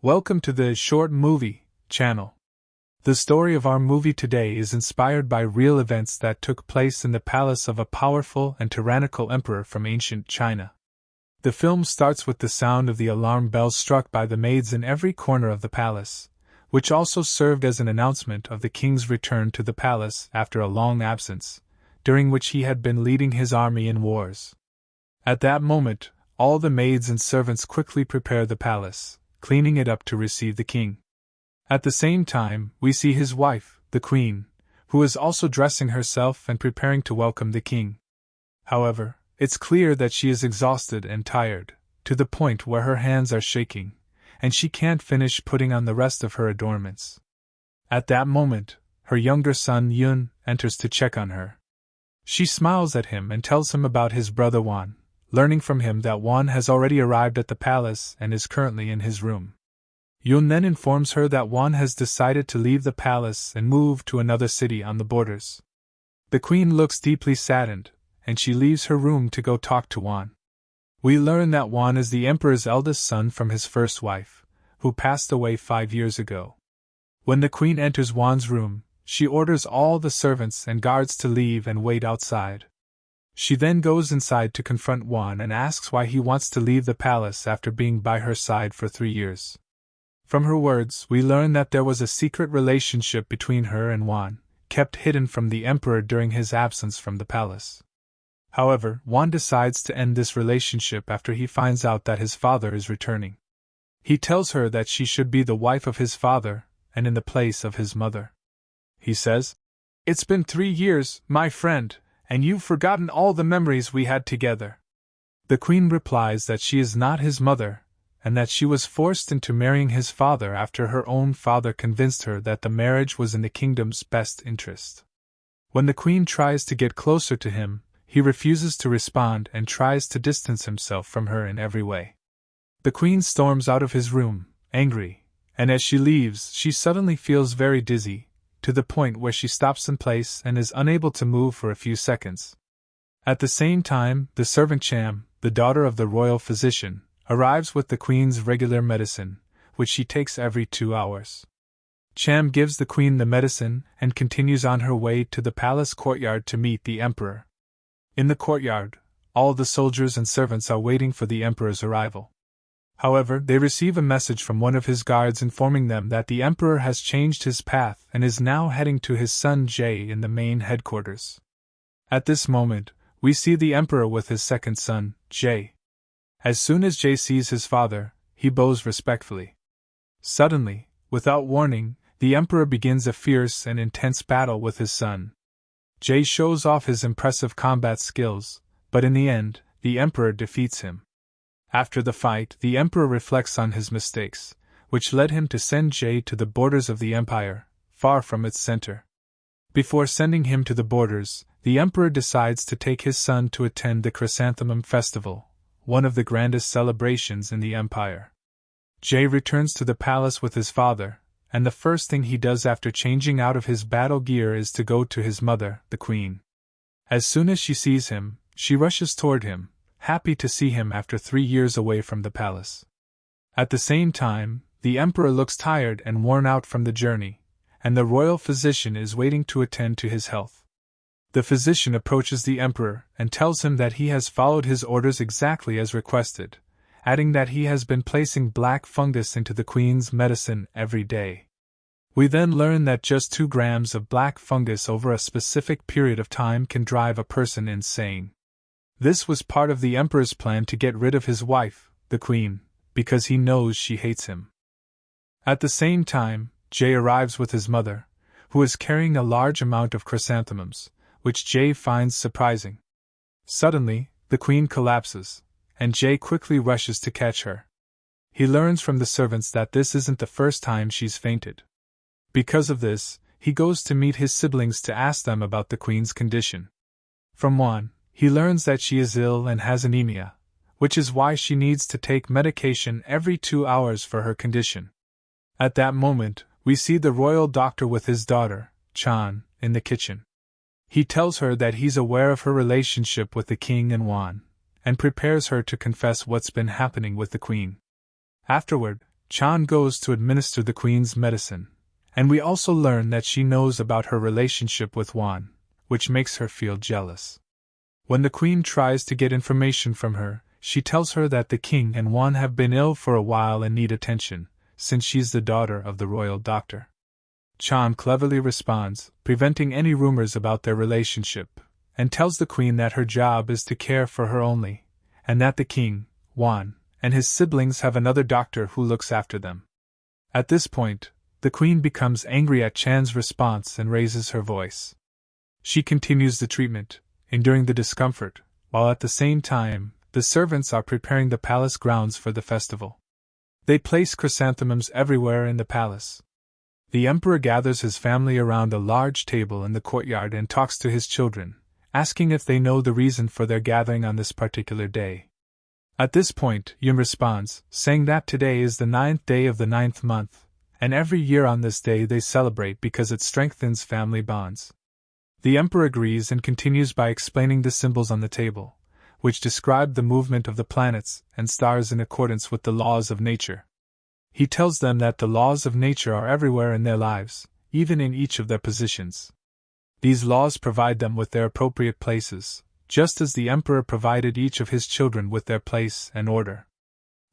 Welcome to the Short Movie channel. The story of our movie today is inspired by real events that took place in the palace of a powerful and tyrannical emperor from ancient China. The film starts with the sound of the alarm bells struck by the maids in every corner of the palace, which also served as an announcement of the king's return to the palace after a long absence, during which he had been leading his army in wars. At that moment, all the maids and servants quickly prepare the palace, cleaning it up to receive the king. At the same time, we see his wife, the queen, who is also dressing herself and preparing to welcome the king. However, it's clear that she is exhausted and tired, to the point where her hands are shaking, and she can't finish putting on the rest of her adornments. At that moment, her younger son Yun enters to check on her. She smiles at him and tells him about his brother Wan, learning from him that Wan has already arrived at the palace and is currently in his room. Yun then informs her that Wan has decided to leave the palace and move to another city on the borders. The queen looks deeply saddened, and she leaves her room to go talk to Wan. We learn that Wan is the emperor's eldest son from his first wife, who passed away 5 years ago. When the queen enters Wan's room, she orders all the servants and guards to leave and wait outside. She then goes inside to confront Wan and asks why he wants to leave the palace after being by her side for 3 years. From her words, we learn that there was a secret relationship between her and Wan, kept hidden from the emperor during his absence from the palace. However, Wan decides to end this relationship after he finds out that his father is returning. He tells her that she should be the wife of his father, and in the place of his mother. He says, "It's been 3 years, my friend, and you've forgotten all the memories we had together." The queen replies that she is not his mother, and that she was forced into marrying his father after her own father convinced her that the marriage was in the kingdom's best interest. When the queen tries to get closer to him, he refuses to respond and tries to distance himself from her in every way. The queen storms out of his room, angry, and as she leaves, she suddenly feels very dizzy, to the point where she stops in place and is unable to move for a few seconds. At the same time, the servant Cham, the daughter of the royal physician, arrives with the queen's regular medicine, which she takes every 2 hours. Cham gives the queen the medicine and continues on her way to the palace courtyard to meet the emperor. In the courtyard, all the soldiers and servants are waiting for the emperor's arrival. However, they receive a message from one of his guards informing them that the emperor has changed his path and is now heading to his son Jay in the main headquarters. At this moment, we see the emperor with his second son, Jay. As soon as Jay sees his father, he bows respectfully. Suddenly, without warning, the emperor begins a fierce and intense battle with his son. Jay shows off his impressive combat skills, but in the end, the emperor defeats him. After the fight, the emperor reflects on his mistakes, which led him to send Jay to the borders of the empire, far from its center. Before sending him to the borders, the emperor decides to take his son to attend the Chrysanthemum Festival, one of the grandest celebrations in the empire. Jay returns to the palace with his father, and the first thing he does after changing out of his battle gear is to go to his mother, the queen. As soon as she sees him, she rushes toward him, happy to see him after 3 years away from the palace. At the same time, the emperor looks tired and worn out from the journey, and the royal physician is waiting to attend to his health. The physician approaches the emperor and tells him that he has followed his orders exactly as requested, adding that he has been placing black fungus into the queen's medicine every day. We then learn that just 2 grams of black fungus over a specific period of time can drive a person insane. This was part of the emperor's plan to get rid of his wife, the queen, because he knows she hates him. At the same time, Jay arrives with his mother, who is carrying a large amount of chrysanthemums, which Jay finds surprising. Suddenly, the queen collapses, and Jay quickly rushes to catch her. He learns from the servants that this isn't the first time she's fainted. Because of this, he goes to meet his siblings to ask them about the queen's condition. From Wan, he learns that she is ill and has anemia, which is why she needs to take medication every 2 hours for her condition. At that moment, we see the royal doctor with his daughter, Chan, in the kitchen. He tells her that he's aware of her relationship with the king and Wan, and prepares her to confess what's been happening with the queen. Afterward, Chan goes to administer the queen's medicine, and we also learn that she knows about her relationship with Wan, which makes her feel jealous. When the queen tries to get information from her, she tells her that the king and Wan have been ill for a while and need attention, since she's the daughter of the royal doctor. Chan cleverly responds, preventing any rumors about their relationship, and tells the queen that her job is to care for her only, and that the king, Wan, and his siblings have another doctor who looks after them. At this point, the queen becomes angry at Chan's response and raises her voice. She continues the treatment, enduring the discomfort, while at the same time, the servants are preparing the palace grounds for the festival. They place chrysanthemums everywhere in the palace. The emperor gathers his family around a large table in the courtyard and talks to his children, asking if they know the reason for their gathering on this particular day. At this point, Yun responds, saying that today is the 9th day of the 9th month, and every year on this day they celebrate because it strengthens family bonds. The emperor agrees and continues by explaining the symbols on the table, which describe the movement of the planets and stars in accordance with the laws of nature. He tells them that the laws of nature are everywhere in their lives, even in each of their positions. These laws provide them with their appropriate places, just as the emperor provided each of his children with their place and order.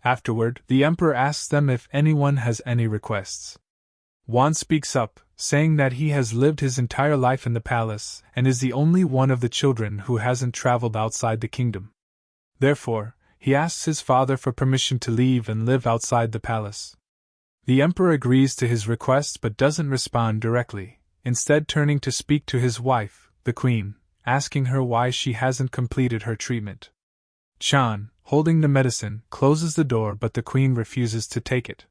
Afterward, the emperor asks them if anyone has any requests. Wan speaks up, saying that he has lived his entire life in the palace and is the only one of the children who hasn't traveled outside the kingdom. Therefore, he asks his father for permission to leave and live outside the palace. The emperor agrees to his request but doesn't respond directly, instead turning to speak to his wife, the queen, asking her why she hasn't completed her treatment. Chan, holding the medicine, closes the door but the queen refuses to take it.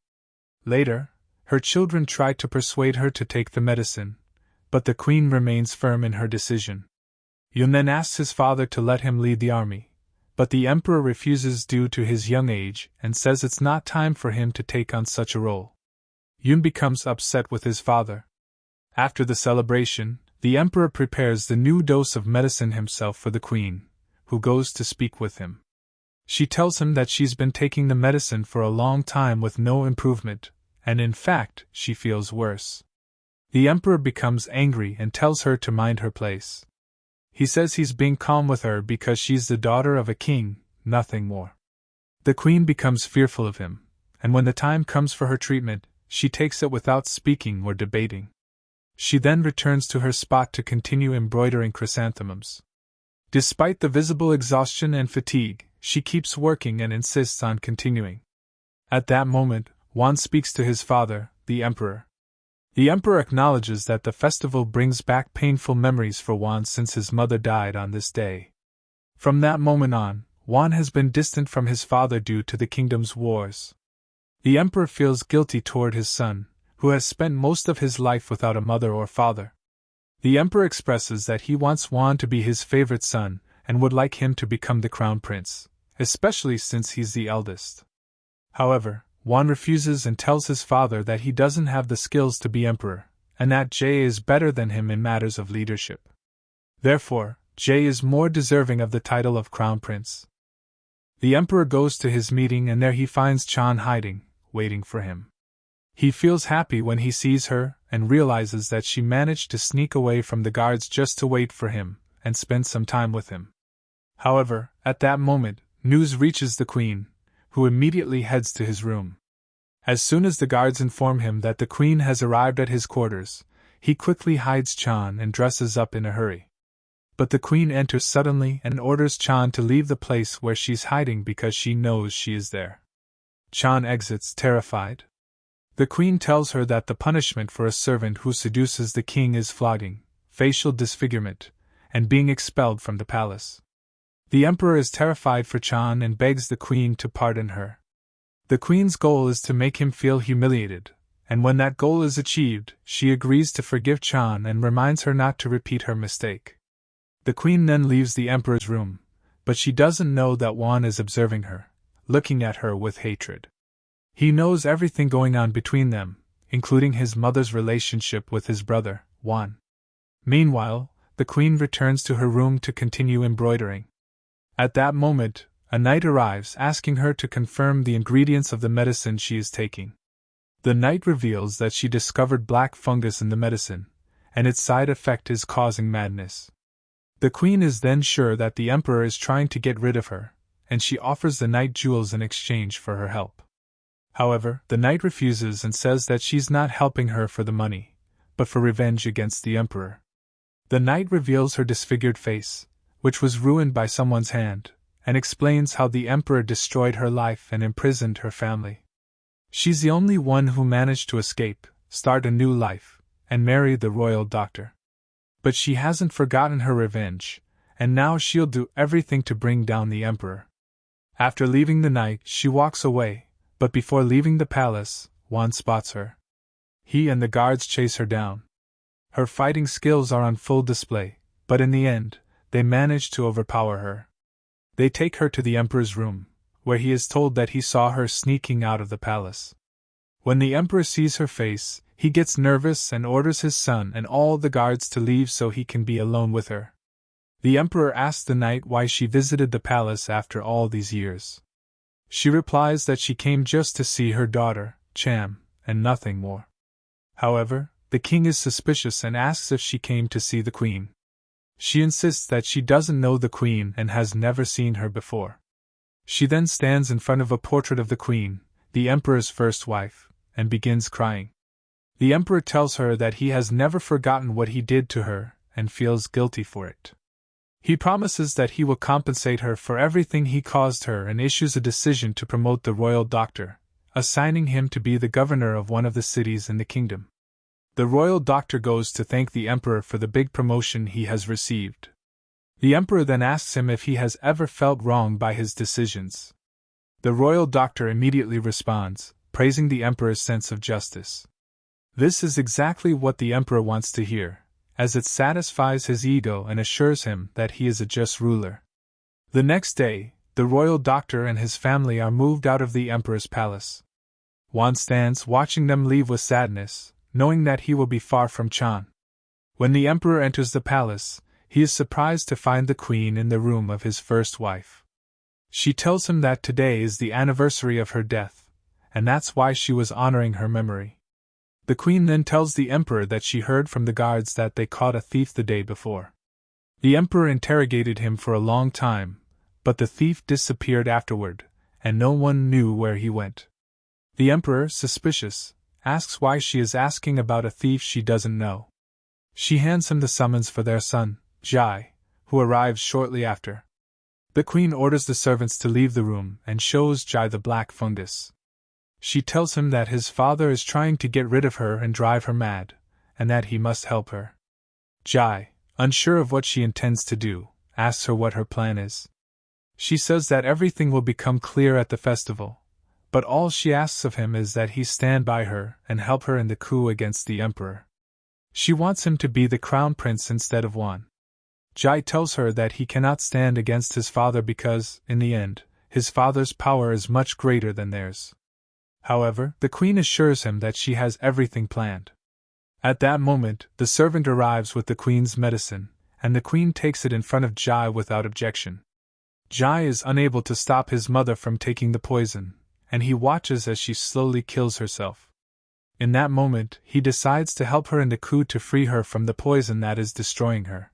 Later, her children try to persuade her to take the medicine, but the queen remains firm in her decision. Yun then asks his father to let him lead the army, but the emperor refuses due to his young age and says it's not time for him to take on such a role. Yun becomes upset with his father. After the celebration, the emperor prepares the new dose of medicine himself for the queen, who goes to speak with him. She tells him that she's been taking the medicine for a long time with no improvement, and in fact, she feels worse. The emperor becomes angry and tells her to mind her place. He says he's being calm with her because she's the daughter of a king, nothing more. The queen becomes fearful of him, and when the time comes for her treatment, she takes it without speaking or debating. She then returns to her spot to continue embroidering chrysanthemums. Despite the visible exhaustion and fatigue, she keeps working and insists on continuing. At that moment, Wan speaks to his father, the emperor. The emperor acknowledges that the festival brings back painful memories for Wan since his mother died on this day. From that moment on, Wan has been distant from his father due to the kingdom's wars. The emperor feels guilty toward his son, who has spent most of his life without a mother or father. The emperor expresses that he wants Wan to be his favorite son and would like him to become the crown prince, especially since he's the eldest. However, Wan refuses and tells his father that he doesn't have the skills to be emperor, and that Jay is better than him in matters of leadership. Therefore, Jay is more deserving of the title of crown prince. The emperor goes to his meeting and there he finds Chan hiding, waiting for him. He feels happy when he sees her and realizes that she managed to sneak away from the guards just to wait for him and spend some time with him. However, at that moment, news reaches the queen, who immediately heads to his room. As soon as the guards inform him that the queen has arrived at his quarters, he quickly hides Chan and dresses up in a hurry. But the queen enters suddenly and orders Chan to leave the place where she's hiding because she knows she is there. Chan exits terrified. The queen tells her that the punishment for a servant who seduces the king is flogging, facial disfigurement, and being expelled from the palace. The emperor is terrified for Chan and begs the queen to pardon her. The queen's goal is to make him feel humiliated, and when that goal is achieved, she agrees to forgive Chan and reminds her not to repeat her mistake. The queen then leaves the emperor's room, but she doesn't know that Wan is observing her, looking at her with hatred. He knows everything going on between them, including his mother's relationship with his brother, Wan. Meanwhile, the queen returns to her room to continue embroidering. At that moment, a knight arrives asking her to confirm the ingredients of the medicine she is taking. The knight reveals that she discovered black fungus in the medicine, and its side effect is causing madness. The queen is then sure that the emperor is trying to get rid of her, and she offers the knight jewels in exchange for her help. However, the knight refuses and says that she's not helping her for the money, but for revenge against the emperor. The knight reveals her disfigured face, which was ruined by someone's hand, and explains how the emperor destroyed her life and imprisoned her family. She's the only one who managed to escape, start a new life, and marry the royal doctor. But she hasn't forgotten her revenge, and now she'll do everything to bring down the emperor. After leaving the knight, she walks away, but before leaving the palace, Juan spots her. He and the guards chase her down. Her fighting skills are on full display, but in the end, they manage to overpower her. They take her to the emperor's room, where he is told that he saw her sneaking out of the palace. When the emperor sees her face, he gets nervous and orders his son and all the guards to leave so he can be alone with her. The emperor asks the knight why she visited the palace after all these years. She replies that she came just to see her daughter, Cham, and nothing more. However, the king is suspicious and asks if she came to see the queen. She insists that she doesn't know the queen and has never seen her before. She then stands in front of a portrait of the queen, the emperor's first wife, and begins crying. The emperor tells her that he has never forgotten what he did to her and feels guilty for it. He promises that he will compensate her for everything he caused her and issues a decision to promote the royal doctor, assigning him to be the governor of one of the cities in the kingdom. The royal doctor goes to thank the emperor for the big promotion he has received. The emperor then asks him if he has ever felt wronged by his decisions. The royal doctor immediately responds, praising the emperor's sense of justice. This is exactly what the emperor wants to hear, as it satisfies his ego and assures him that he is a just ruler. The next day, the royal doctor and his family are moved out of the emperor's palace. Juan stands watching them leave with sadness, knowing that he will be far from Chan. When the emperor enters the palace, he is surprised to find the queen in the room of his first wife. She tells him that today is the anniversary of her death, and that's why she was honoring her memory. The queen then tells the emperor that she heard from the guards that they caught a thief the day before. The emperor interrogated him for a long time, but the thief disappeared afterward, and no one knew where he went. The emperor, suspicious, asks why she is asking about a thief she doesn't know. She hands him the summons for their son, Jai, who arrives shortly after. The queen orders the servants to leave the room and shows Jai the black fungus. She tells him that his father is trying to get rid of her and drive her mad, and that he must help her. Jai, unsure of what she intends to do, asks her what her plan is. She says that everything will become clear at the festival, but all she asks of him is that he stand by her and help her in the coup against the emperor. She wants him to be the crown prince instead of Juan. Jai tells her that he cannot stand against his father because, in the end, his father's power is much greater than theirs. However, the queen assures him that she has everything planned. At that moment, the servant arrives with the queen's medicine, and the queen takes it in front of Jai without objection. Jai is unable to stop his mother from taking the poison, and he watches as she slowly kills herself. In that moment, he decides to help her in the coup to free her from the poison that is destroying her.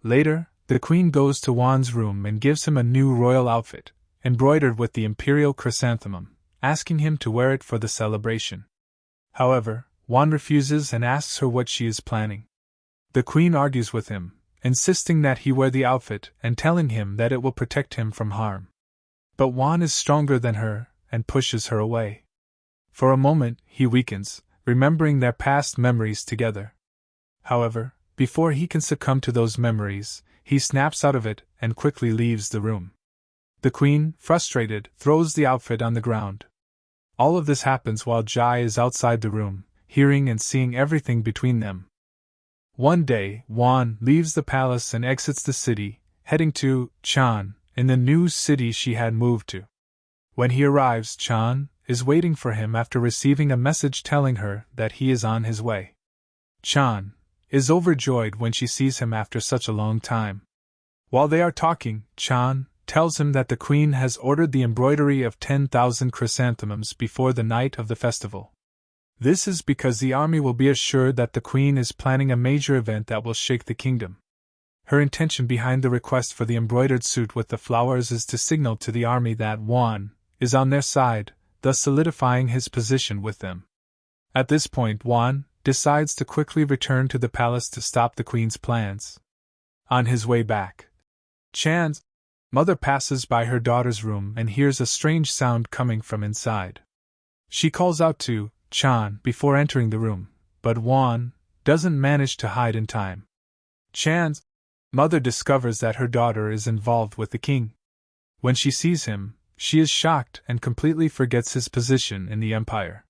Later, the queen goes to Juan's room and gives him a new royal outfit, embroidered with the imperial chrysanthemum, asking him to wear it for the celebration. However, Juan refuses and asks her what she is planning. The queen argues with him, insisting that he wear the outfit and telling him that it will protect him from harm. But Juan is stronger than her and pushes her away. For a moment, he weakens, remembering their past memories together. However, before he can succumb to those memories, he snaps out of it and quickly leaves the room. The queen, frustrated, throws the outfit on the ground. All of this happens while Jai is outside the room, hearing and seeing everything between them. One day, Juan leaves the palace and exits the city, heading to Chan, in the new city she had moved to. When he arrives, Chan is waiting for him after receiving a message telling her that he is on his way. Chan is overjoyed when she sees him after such a long time. While they are talking, Chan tells him that the queen has ordered the embroidery of 10,000 chrysanthemums before the night of the festival. This is because the army will be assured that the queen is planning a major event that will shake the kingdom. Her intention behind the request for the embroidered suit with the flowers is to signal to the army that Juan is on their side, thus solidifying his position with them. At this point, Juan decides to quickly return to the palace to stop the queen's plans. On his way back, Chan's mother passes by her daughter's room and hears a strange sound coming from inside. She calls out to Chan before entering the room, but Juan doesn't manage to hide in time. Chan's mother discovers that her daughter is involved with the king. When she sees him, she is shocked and completely forgets his position in the empire.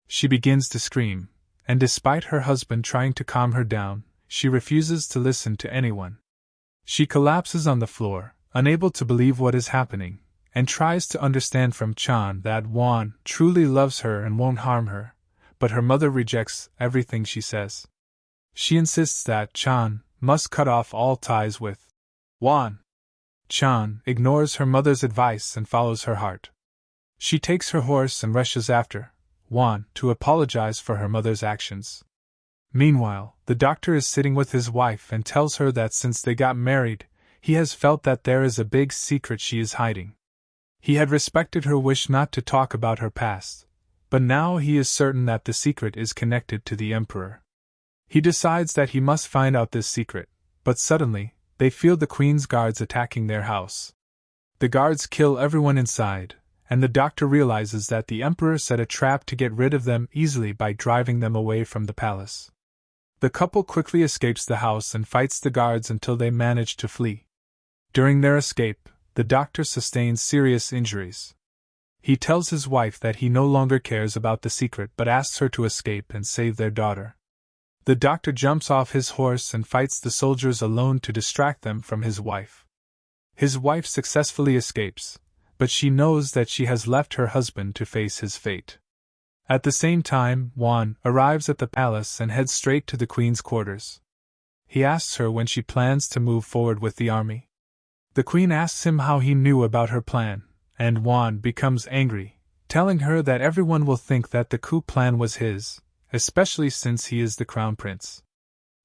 She begins to scream, and despite her husband trying to calm her down, she refuses to listen to anyone. She collapses on the floor, unable to believe what is happening, and tries to understand from Chan that Juan truly loves her and won't harm her, but her mother rejects everything she says. She insists that Chan must cut off all ties with Juan. Chan ignores her mother's advice and follows her heart. She takes her horse and rushes after Juan to apologize for her mother's actions. Meanwhile, the doctor is sitting with his wife and tells her that since they got married, he has felt that there is a big secret she is hiding. He had respected her wish not to talk about her past, but now he is certain that the secret is connected to the emperor. He decides that he must find out this secret, but suddenly, they feel the queen's guards attacking their house. The guards kill everyone inside, and the doctor realizes that the emperor set a trap to get rid of them easily by driving them away from the palace. The couple quickly escapes the house and fights the guards until they manage to flee. During their escape, the doctor sustains serious injuries. He tells his wife that he no longer cares about the secret but asks her to escape and save their daughter. The doctor jumps off his horse and fights the soldiers alone to distract them from his wife. His wife successfully escapes, but she knows that she has left her husband to face his fate. At the same time, Juan arrives at the palace and heads straight to the queen's quarters. He asks her when she plans to move forward with the army. The queen asks him how he knew about her plan, and Juan becomes angry, telling her that everyone will think that the coup plan was his, especially since he is the crown prince.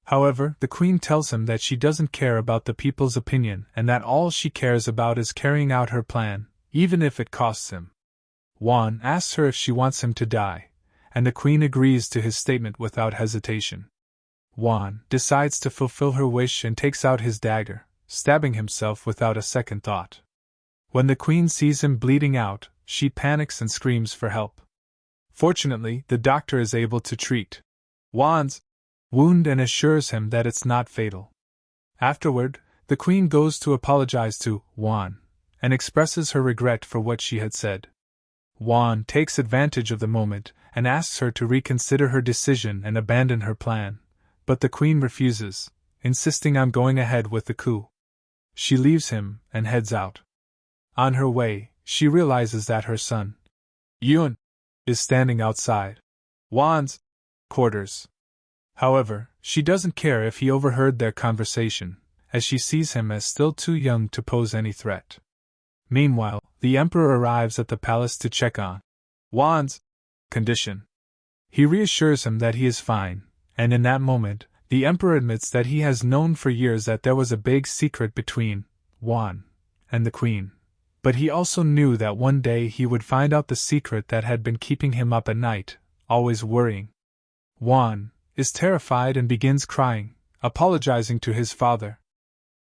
However, the queen tells him that she doesn't care about the people's opinion and that all she cares about is carrying out her plan, even if it costs him. Juan asks her if she wants him to die, and the queen agrees to his statement without hesitation. Juan decides to fulfill her wish and takes out his dagger, stabbing himself without a second thought. When the queen sees him bleeding out, she panics and screams for help. Fortunately, the doctor is able to treat Juan's wound and assures him that it's not fatal. Afterward, the queen goes to apologize to Juan and expresses her regret for what she had said. Juan takes advantage of the moment and asks her to reconsider her decision and abandon her plan, but the queen refuses, insisting on going ahead with the coup. She leaves him and heads out. On her way, she realizes that her son, Yun, is standing outside Juan's quarters. However, she doesn't care if he overheard their conversation, as she sees him as still too young to pose any threat. Meanwhile, the emperor arrives at the palace to check on Juan's condition. He reassures him that he is fine, and in that moment, the emperor admits that he has known for years that there was a big secret between Juan and the queen. But he also knew that one day he would find out the secret that had been keeping him up at night, always worrying. Juan is terrified and begins crying, apologizing to his father.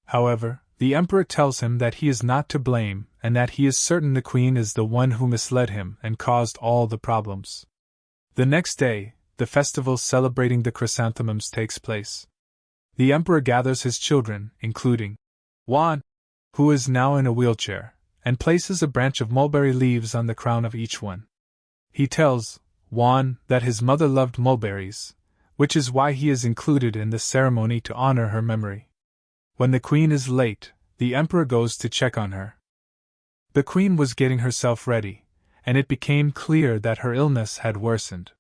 However, the emperor tells him that he is not to blame and that he is certain the queen is the one who misled him and caused all the problems. The next day, the festival celebrating the chrysanthemums takes place. The emperor gathers his children, including Juan, who is now in a wheelchair, and places a branch of mulberry leaves on the crown of each one. He tells Juan that his mother loved mulberries, which is why he is included in the ceremony to honor her memory. When the queen is late, the emperor goes to check on her. The queen was getting herself ready, and it became clear that her illness had worsened.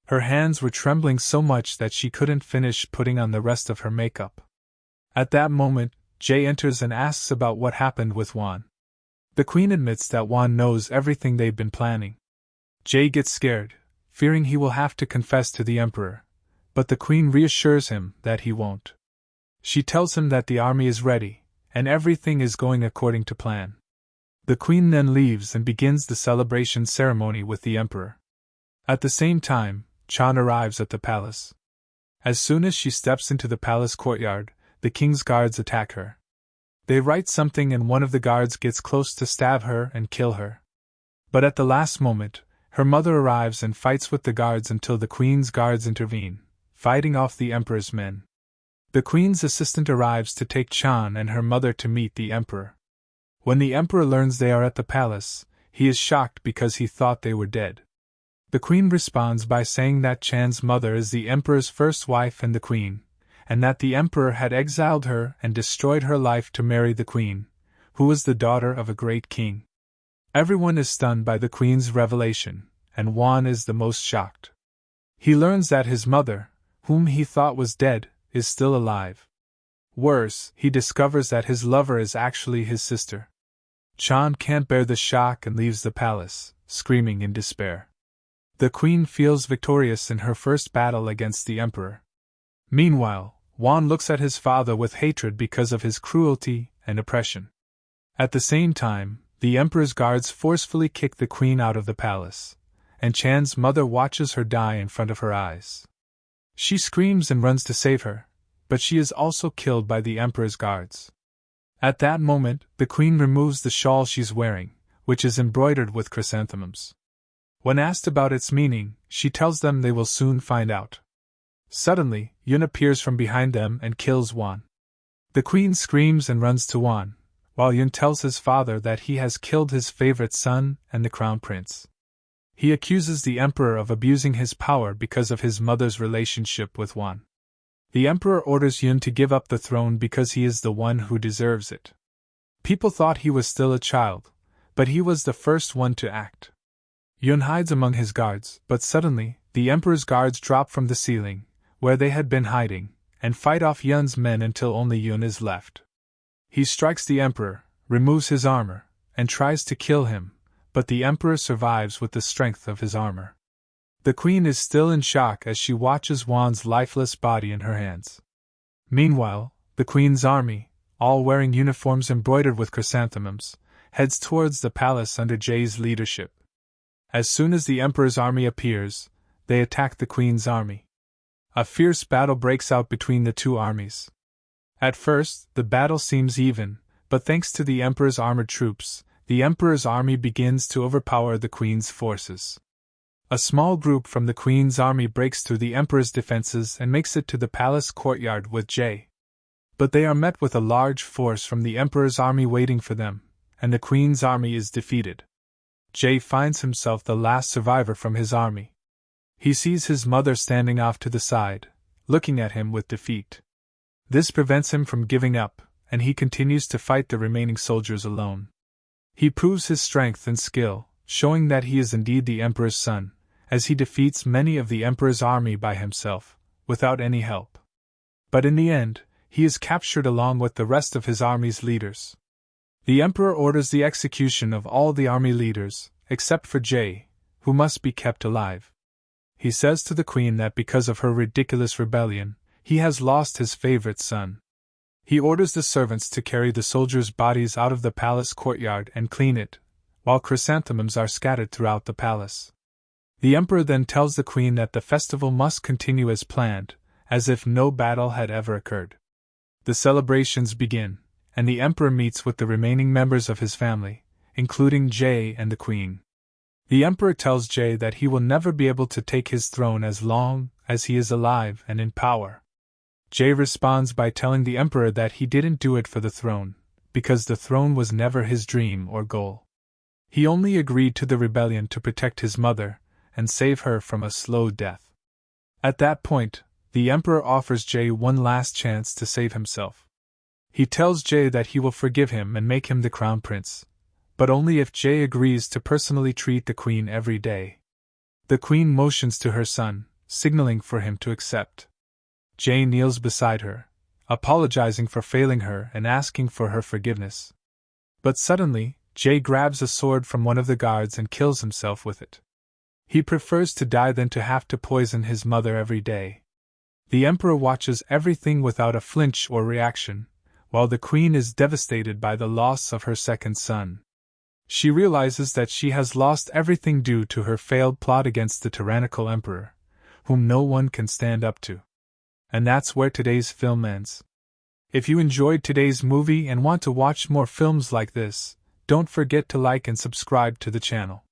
Her hands were trembling so much that she couldn't finish putting on the rest of her makeup. At that moment, Jay enters and asks about what happened with Juan. The queen admits that Juan knows everything they've been planning. Jay gets scared, fearing he will have to confess to the emperor, but the queen reassures him that he won't. She tells him that the army is ready, and everything is going according to plan. The queen then leaves and begins the celebration ceremony with the emperor. At the same time, Chan arrives at the palace. As soon as she steps into the palace courtyard, the king's guards attack her. They write something and one of the guards gets close to stab her and kill her. But at the last moment, her mother arrives and fights with the guards until the queen's guards intervene, fighting off the emperor's men. The queen's assistant arrives to take Chan and her mother to meet the emperor. When the emperor learns they are at the palace, he is shocked because he thought they were dead. The queen responds by saying that Chan's mother is the emperor's first wife and the queen, and that the emperor had exiled her and destroyed her life to marry the queen, who was the daughter of a great king. Everyone is stunned by the queen's revelation, and Juan is the most shocked. He learns that his mother, whom he thought was dead, is still alive. Worse, he discovers that his lover is actually his sister. Chan can't bear the shock and leaves the palace, screaming in despair. The queen feels victorious in her first battle against the emperor. Meanwhile, Juan looks at his father with hatred because of his cruelty and oppression. At the same time, the emperor's guards forcefully kick the queen out of the palace, and Chan's mother watches her die in front of her eyes. She screams and runs to save her, but she is also killed by the emperor's guards. At that moment, the queen removes the shawl she's wearing, which is embroidered with chrysanthemums. When asked about its meaning, she tells them they will soon find out. Suddenly, Yun appears from behind them and kills Juan. The queen screams and runs to Juan, while Yun tells his father that he has killed his favorite son and the crown prince. He accuses the emperor of abusing his power because of his mother's relationship with Juan. The emperor orders Yun to give up the throne because he is the one who deserves it. People thought he was still a child, but he was the first one to act. Yun hides among his guards, but suddenly, the emperor's guards drop from the ceiling, where they had been hiding, and fight off Yun's men until only Yun is left. He strikes the emperor, removes his armor, and tries to kill him, but the emperor survives with the strength of his armor. The queen is still in shock as she watches Juan's lifeless body in her hands. Meanwhile, the queen's army, all wearing uniforms embroidered with chrysanthemums, heads towards the palace under Jay's leadership. As soon as the emperor's army appears, they attack the queen's army. A fierce battle breaks out between the two armies. At first, the battle seems even, but thanks to the emperor's armored troops, the emperor's army begins to overpower the queen's forces. A small group from the queen's army breaks through the emperor's defenses and makes it to the palace courtyard with Jay. But they are met with a large force from the emperor's army waiting for them, and the queen's army is defeated. Jay finds himself the last survivor from his army. He sees his mother standing off to the side, looking at him with defeat. This prevents him from giving up, and he continues to fight the remaining soldiers alone. He proves his strength and skill, showing that he is indeed the emperor's son, as he defeats many of the emperor's army by himself, without any help. But in the end, he is captured along with the rest of his army's leaders. The emperor orders the execution of all the army leaders, except for Jay, who must be kept alive. He says to the queen that because of her ridiculous rebellion, he has lost his favorite son. He orders the servants to carry the soldiers' bodies out of the palace courtyard and clean it, while chrysanthemums are scattered throughout the palace. The emperor then tells the queen that the festival must continue as planned, as if no battle had ever occurred. The celebrations begin, and the emperor meets with the remaining members of his family, including Jay and the queen. The emperor tells Jay that he will never be able to take his throne as long as he is alive and in power. Jay responds by telling the emperor that he didn't do it for the throne, because the throne was never his dream or goal. He only agreed to the rebellion to protect his mother and save her from a slow death. At that point, the emperor offers Jay one last chance to save himself. He tells Jay that he will forgive him and make him the crown prince, but only if Jay agrees to personally treat the queen every day. The queen motions to her son, signaling for him to accept. Jay kneels beside her, apologizing for failing her and asking for her forgiveness. But suddenly, Jay grabs a sword from one of the guards and kills himself with it. He prefers to die than to have to poison his mother every day. The Emperor watches everything without a flinch or reaction, while the Queen is devastated by the loss of her second son. She realizes that she has lost everything due to her failed plot against the tyrannical Emperor, whom no one can stand up to. And that's where today's film ends. If you enjoyed today's movie and want to watch more films like this, don't forget to like and subscribe to the channel.